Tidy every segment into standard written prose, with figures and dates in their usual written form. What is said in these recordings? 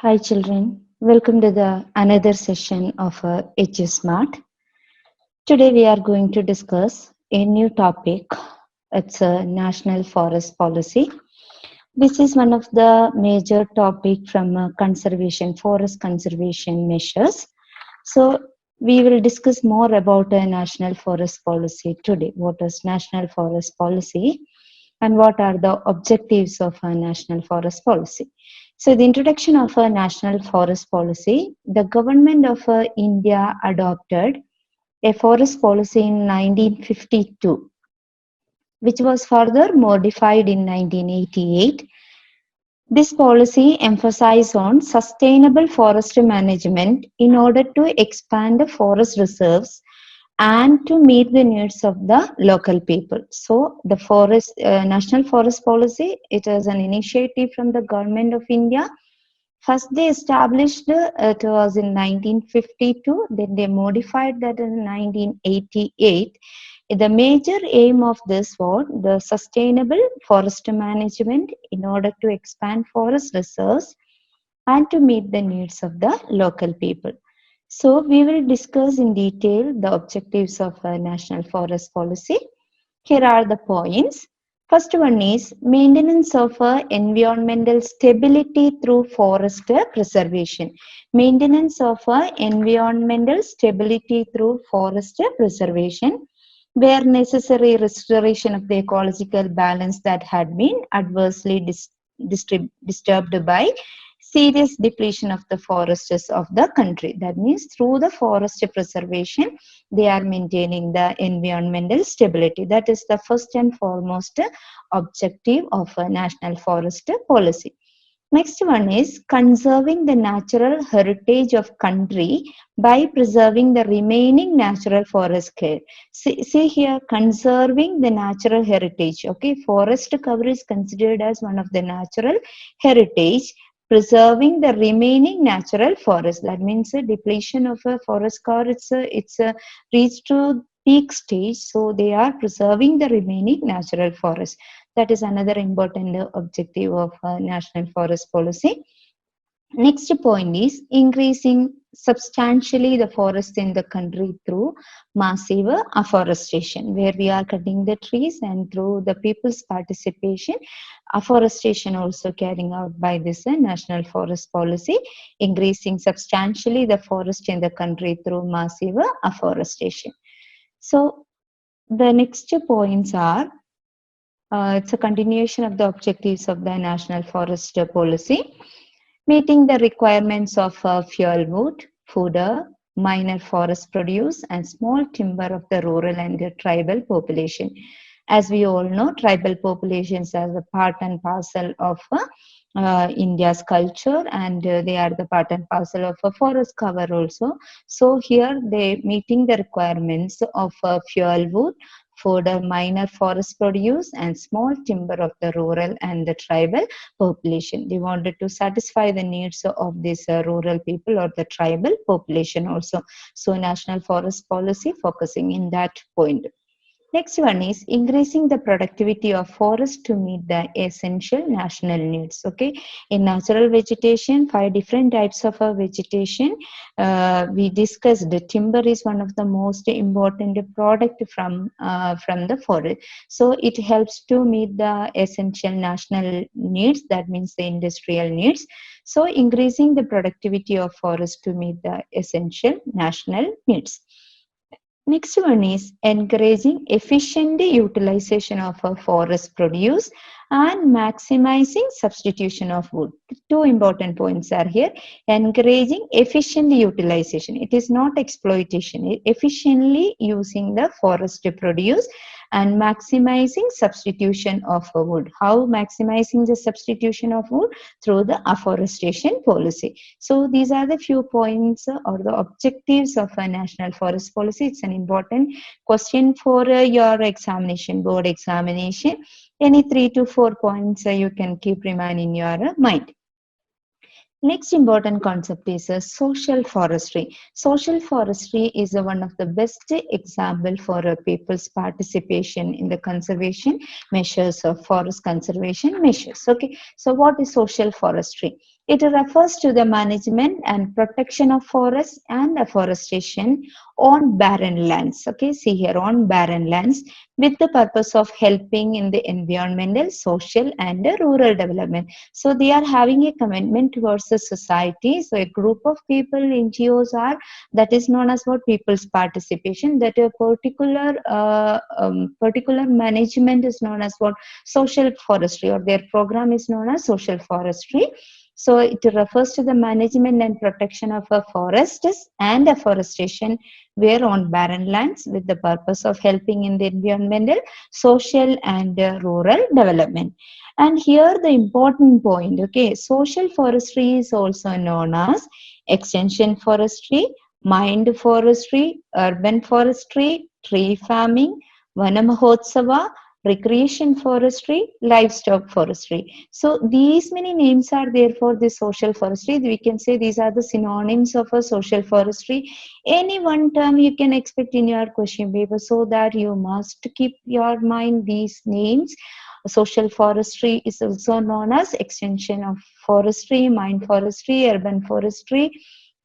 Hi children, welcome to the another session of HU Smart. Today we are going to discuss a new topic. It's a national forest policy. This is one of the major topic from forest conservation measures. So we will discuss more about a national forest policy today. What is national forest policy and what are the objectives of a national forest policy? So the introduction of a national forest policy, the government of India adopted a forest policy in 1952, which was further modified in 1988. This policy emphasized on sustainable forest management in order to expand the forest reserves and to meet the needs of the local people. So the national forest policy, it is an initiative from the government of India. First they established it was in 1952, then they modified that in 1988. The major aim of this was the sustainable forest management in order to expand forest reserves and to meet the needs of the local people. So we will discuss in detail the objectives of a national forest policy. Here are the points. First one is maintenance of environmental stability through forest preservation. Maintenance of environmental stability through forest preservation, where necessary restoration of the ecological balance that had been adversely disturbed by serious depletion of the forests of the country. That means through the forest preservation, they are maintaining the environmental stability. That is the first and foremost objective of a national forest policy. Next one is conserving the natural heritage of country by preserving the remaining natural forest care. See here, conserving the natural heritage. Okay, forest cover is considered as one of the natural heritage. Preserving the remaining natural forest. That means a depletion of a forest cover. It's reached to peak stage. So they are preserving the remaining natural forest. That is another important objective of national forest policy. Next point is increasing substantially the forest in the country through massive afforestation, where we are cutting the trees, and through the people's participation, afforestation also carrying out by this national forest policy, increasing substantially the forest in the country through massive afforestation. So the next points are it's a continuation of the objectives of the national forest policy, meeting the requirements of fuel wood, fodder, minor forest produce, and small timber of the rural and the tribal population. As we all know, tribal populations are the part and parcel of India's culture, and they are the part and parcel of a forest cover also. So here they meeting the requirements of fuel wood, fodder, minor forest produce, and small timber of the rural and the tribal population. They wanted to satisfy the needs of this rural people or the tribal population also. So national forest policy focusing in that point. Next one is increasing the productivity of forest to meet the essential national needs. Okay, in natural vegetation, 5 different types of vegetation. We discussed the timber is one of the most important product from the forest. So it helps to meet the essential national needs. That means the industrial needs. So increasing the productivity of forest to meet the essential national needs. Next one is encouraging efficient utilization of a forest produce and maximizing substitution of wood. Two important points are here. Encouraging efficient utilization. It is not exploitation. Efficiently using the forest produce and maximizing substitution of wood. How maximizing the substitution of wood? Through the afforestation policy. So these are the few points or the objectives of a national forest policy. It's an important question for your examination, board examination. Any 3 to 4 points you can keep remind in your mind. Next important concept is social forestry. Social forestry is one of the best example for people's participation in the conservation measures of forest conservation measures. Okay, so what is social forestry? It refers to the management and protection of forests and afforestation on barren lands. Okay, see here, on barren lands, with the purpose of helping in the environmental, social, and rural development. So they are having a commitment towards the society. So a group of people, NGOs are, that is known as what, people's participation. That a particular management is known as what, social forestry, or their program is known as social forestry. So it refers to the management and protection of a forests and afforestation where on barren lands with the purpose of helping in the environmental, social, and rural development. And here the important point, okay, social forestry is also known as extension forestry, mind forestry, urban forestry, tree farming, Vanamahotsava, recreation forestry, livestock forestry. So these many names are there for the social forestry. We can say these are the synonyms of a social forestry. Any one term you can expect in your question paper, so that you must keep your mind these names. Social forestry is also known as extension of forestry, mind forestry, urban forestry,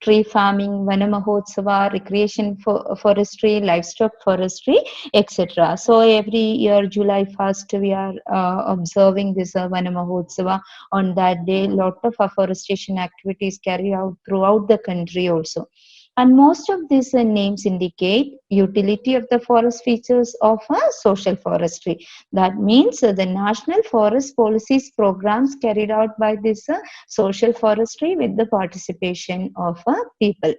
tree farming, Vanamahotsava, recreation forestry, livestock forestry, etc. So every year, July 1st, we are observing this Vanamahotsava. On that day, lot of afforestation activities carried out throughout the country also. And most of these names indicate utility of the forest features of social forestry. That means the National Forest Policies programs carried out by this social forestry with the participation of people.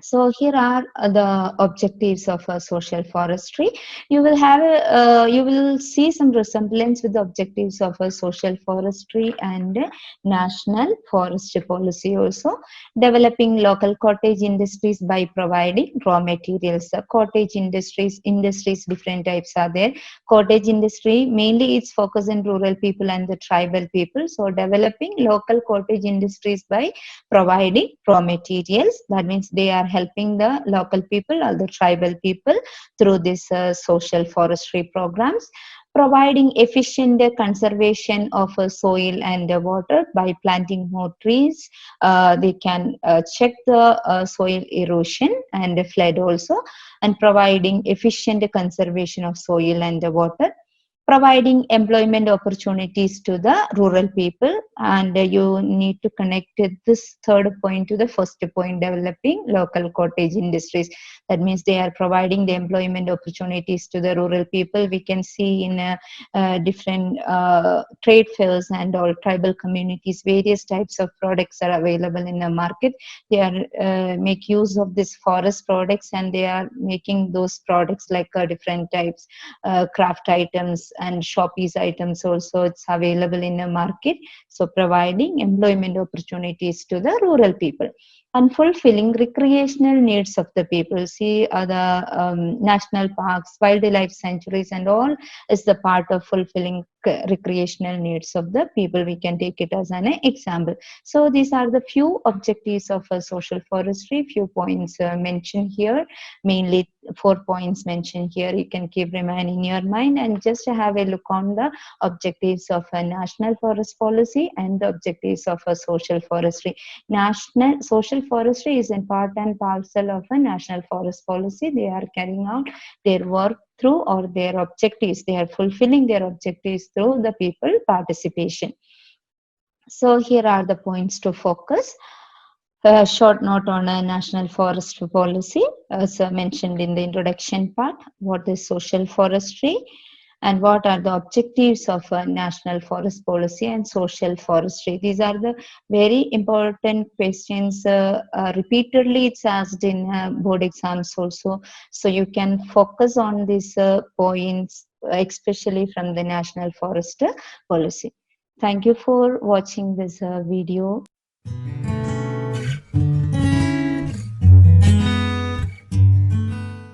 So here are the objectives of social forestry. You will have you will see some resemblance with the objectives of a social forestry and national forestry policy also. Developing local cottage industries by providing raw materials. Cottage industries different types are there. Cottage industry mainly it's focused on rural people and the tribal people. So developing local cottage industries by providing raw materials. That means they are helping the local people or the tribal people through this social forestry programs. Providing efficient conservation of soil and water by planting more trees. They can check the soil erosion and flood also, and providing efficient conservation of soil and water. Providing employment opportunities to the rural people, and you need to connect this third point to the first point, developing local cottage industries. That means they are providing the employment opportunities to the rural people. We can see in different trade fairs and all tribal communities, various types of products are available in the market. They are make use of this forest products, and they are making those products like different types craft items and shoppies items also, it's available in the market. So providing employment opportunities to the rural people and fulfilling recreational needs of the people. See the national parks, wildlife sanctuaries and all is the part of fulfilling recreational needs of the people. We can take it as an example. So these are the few objectives of social forestry. Few points mentioned here, mainly 4 points mentioned here. You can keep remaining in your mind and just have a look on the objectives of a national forest policy and the objectives of a social forestry. National social forestry is a part and parcel of a national forest policy. They are carrying out their work through, or their objectives, they are fulfilling their objectives through the people participation. So here are the points to focus. A short note on a national forestry policy, as mentioned in the introduction part. What is social forestry, and what are the objectives of a national forest policy and social forestry? These are the very important questions. Repeatedly, it's asked in board exams also. So you can focus on these points, especially from the national forest policy. Thank you for watching this video.